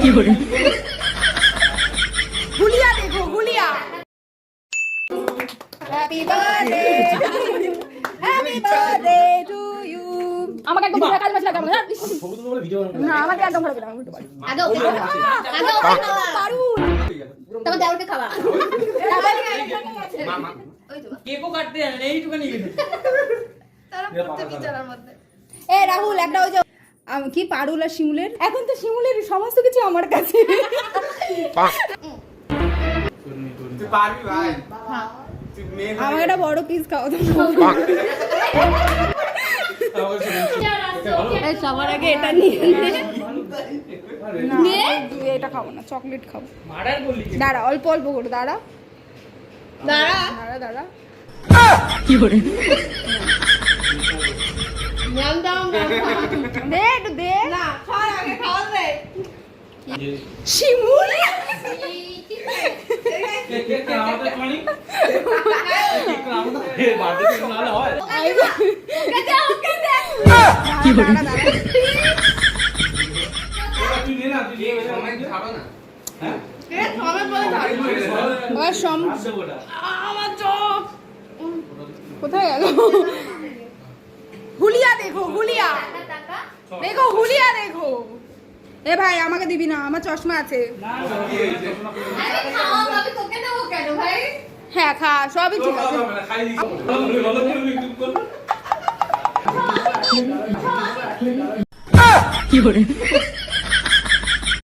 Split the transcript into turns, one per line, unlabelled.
কি করে
গুলিয়া দেখো গুলিয়া happy birthday happy birthday to you আমাকে একদম পুরো কাজ মাছলা কেমন না আমাকে একদম ভালো লাগে উল্টো পারি আগে পারুন তোমার দেওরকে খাওয়া
মামা কেকও কাটতে জানেন এইটুকুনি
তারা প্রত্যেক বিচারের মধ্যে এই রাহুল একটা ওই যে কি পারুল আর শিমুলের এখন তো শিমুলের সমস্ত কিছু আমার কাছে
তুই পারবি ভাই
আমাকে একটা বড় পিস খাও সবার আগে এটা নিয়ে এটা খাবো না চকলেট খাবো দাঁড়া অল্প অল্প করে দাঁড়া দাঁড়া দাঁড়া দাঁড়া
কি করে
দে একটু দে না খাওয়ার আগে খাওয়া দে শিমুল
কি করে
কোথায় গেল হুলিয়া দেখো হুলিয়া দেখো হুলিয়া দেখো এ ভাই আমাকে দিবি না আমার চশমা আছে হ্যাঁ খা সবই ঠিক আছে
কি করে